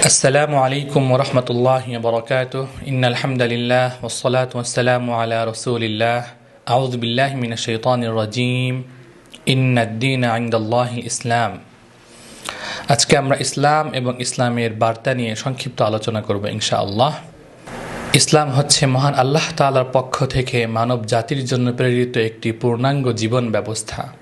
السلام عليكم ورحمة الله وبركاته إن الحمد لله والصلاة والسلام على رسول الله أعوذ بالله من الشيطان الرجيم إن الدين عند الله الإسلام আজকে আমরা ইসলাম এবং ইসলামের বার্তা নিয়ে সংক্ষিপ্ত আলোচনা করব ইনশাআল্লাহ। ইসলাম হচ্ছে মহান আল্লাহ তাআলার পক্ষ থেকে মানব জাতির জন্য প্রেরিত একটি পূর্ণাঙ্গ জীবন ব্যবস্থা।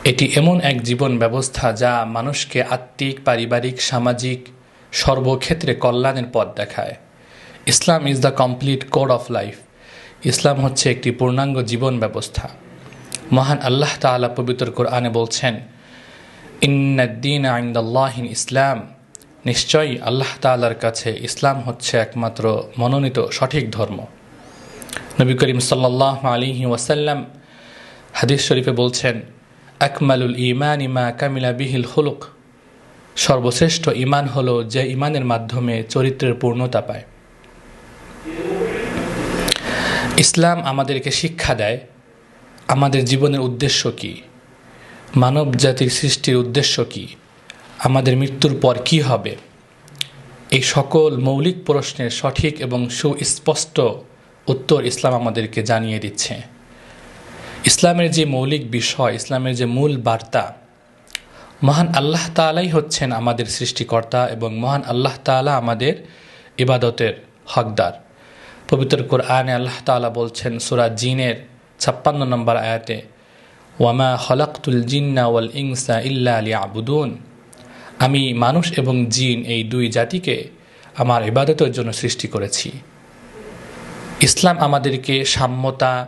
এটি এমন এক জীবন ব্যবস্থা যা মানুষকে আত্মিক, পারিবারিক, সামাজিক সর্বক্ষেত্রে কল্যাণের পথ দেখায়। Islam is the complete code of life. ইসলাম হচ্ছে একটি পূর্ণাঙ্গ জীবন ব্যবস্থা। মহান আল্লাহ তাআলা পবিত্র কোরআনে বলছেন, ইন্নাদ-দীনা ইনদাল্লাহিল ইসলাম, নিশ্চয়ই আল্লাহ তাআলার কাছে ইসলাম হচ্ছে একমাত্র মনোনীত সঠিক ধর্ম। নবী করিম সাল্লাল্লাহু আলাইহি ওয়াসাল্লাম হাদিস শরীফে বলছেন, আকমালুল ঈমানি মা কামিলা বিহিল খুলুক, সর্বশ্রেষ্ঠ ঈমান হলো যে ঈমানের মাধ্যমে চরিত্রের পূর্ণতা পায়। ইসলাম আমাদেরকে শিক্ষা দেয় আমাদের জীবনের উদ্দেশ্য কী, মানব জাতির সৃষ্টির উদ্দেশ্য কী, আমাদের মৃত্যুর পর কী হবে। এই সকল মৌলিক প্রশ্নের সঠিক এবং সুস্পষ্ট উত্তর ইসলাম আমাদেরকে জানিয়ে দিচ্ছে। ইসলামের যে মৌলিক বিষয়, ইসলামের যে মূল বার্তা, মহান আল্লাহ তাআলাই হচ্ছেন আমাদের সৃষ্টিকর্তা এবং মহান আল্লাহ তাআলা আমাদের ইবাদতের হকদার। পবিত্র কোরআনে আল্লাহ তাআলা বলছেন সূরা জিনের 56 নম্বর আয়াতে, ওয়ামা খলাকতুল জিন্না ওয়াল ইনসা ইল্লা লিয়াবুদুন, আমি মানুষ এবং জিন এই দুই জাতিকে আমার ইবাদতের জন্য সৃষ্টি করেছি। ইসলাম আমাদেরকে সাম্যতা,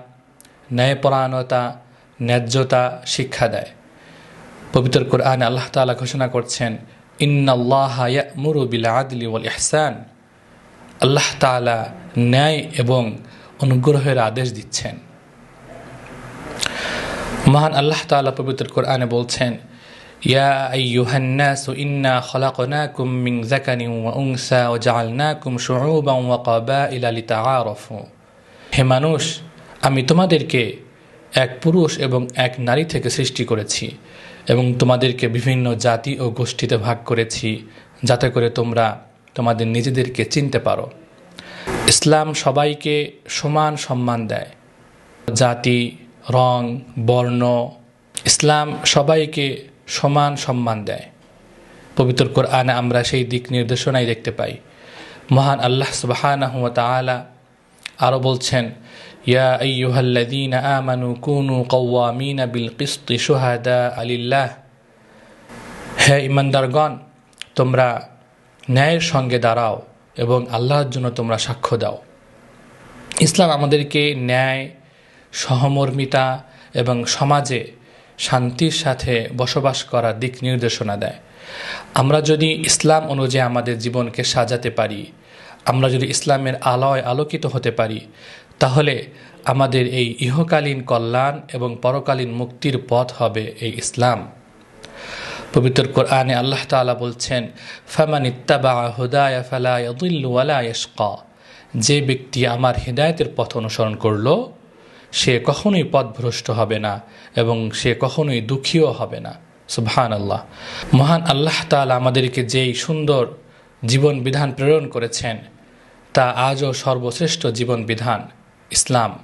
ন্যায়পরায়ণতা, ন্যায্যতা শিক্ষা দেয়। পবিত্র কোরআনে আল্লাহ তাআলা ঘোষণা করছেন, ইন্নাল্লাহা ইয়া'মুরু বিল আদলি ওয়াল ইহসান, আল্লাহ তাআলা ন্যায় এবং অনুগ্রহের আদেশ দিচ্ছেন। মহান আল্লাহ তাআলা পবিত্র কোরআনে বলছেন, ইয়া আইয়ুহান নাসু ইন্না খলাকনাকুম মিন যাকারিন ওয়া উনসা ওয়া জাআলনাকুম শুউবান ওয়া ক্বাবাইলা লিতাআরাফু, হে মানুষ, আমি তোমাদেরকে এক পুরুষ এবং এক নারী থেকে সৃষ্টি করেছি এবং তোমাদেরকে বিভিন্ন জাতি ও গোষ্ঠীতে ভাগ করেছি যাতে করে তোমরা তোমাদের নিজেদেরকে চিনতে পারো। ইসলাম সবাইকে সমান সম্মান দেয়, জাতি, রং, বর্ণ, ইসলাম সবাইকে সমান সম্মান দেয়। পবিত্র কোরআনে আমরা সেই দিক নির্দেশনাই দেখতে পাই। মহান আল্লাহ সুবহানাহু ওয়া তাআলা আরও বলছেন, ইয়া আইয়ুহাল্লাযীনা আমানু কুনু কওয়ামিনা বিল কিসতি শুহাদাআ লিল্লাহ, হে ঈমানদারগণ, তোমরা ন্যায়ের সঙ্গে দাঁড়াও এবং আল্লাহর জন্য তোমরা সাক্ষ্য দাও। ইসলাম আমাদেরকে ন্যায়, সহমর্মিতা এবং সমাজে শান্তির সাথে বসবাস করার দিক নির্দেশনা দেয়। আমরা যদি ইসলাম অনুযায়ী আমাদের জীবনকে সাজাতে পারি, আমরা যদি ইসলামের আলোয় আলোকিত হতে পারি, তাহলে আমাদের এই ইহকালীন কল্যাণ এবং পরকালীন মুক্তির পথ হবে এই ইসলাম। পবিত্র কোরআনে আল্লাহ তাআলা বলছেন, ফামানিত্তাবা হুদায়া ফালা ইয়াদিল্লু ওয়ালা ইয়াশকা, যে ব্যক্তি আমার হিদায়াতের পথ অনুসরণ করল সে কখনোই পথভ্রষ্ট হবে না এবং সে কখনোই দুঃখীও হবে না। সুবহানাল্লাহ। মহান আল্লাহ তাআলা আমাদেরকে যেই সুন্দর জীবন বিধান প্রেরণ করেছেন তা আজও সর্বশ্রেষ্ঠ জীবন বিধান ইসলাম।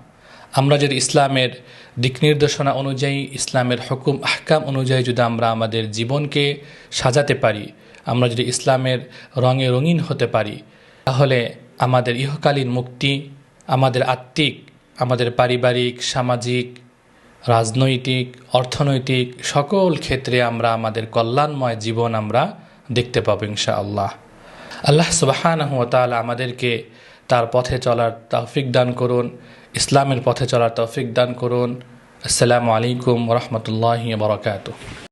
আমরা যদি ইসলামের দিক নির্দেশনা অনুযায়ী, ইসলামের হুকুম আহকাম অনুযায়ী যদি আমরা আমাদের জীবনকে সাজাতে পারি, আমরা যদি ইসলামের রঙে রঙিন হতে পারি, তাহলে আমাদের ইহকালীন মুক্তি, আমাদের আত্মিক, আমাদের পারিবারিক, সামাজিক, রাজনৈতিক, অর্থনৈতিক সকল ক্ষেত্রে আমরা আমাদের কল্যাণময় জীবন আমরা দেখতে পাবো ইনশাআল্লাহ। আল্লাহ সুবহানাহু ওয়া তাআলা আমাদেরকে তার পথে চলার তৌফিক দান করুন, ইসলামের পথে চলার তৌফিক দান করুন। আসসালামু আলাইকুম ওয়া রাহমাতুল্লাহি ওয়া বারাকাতুহু।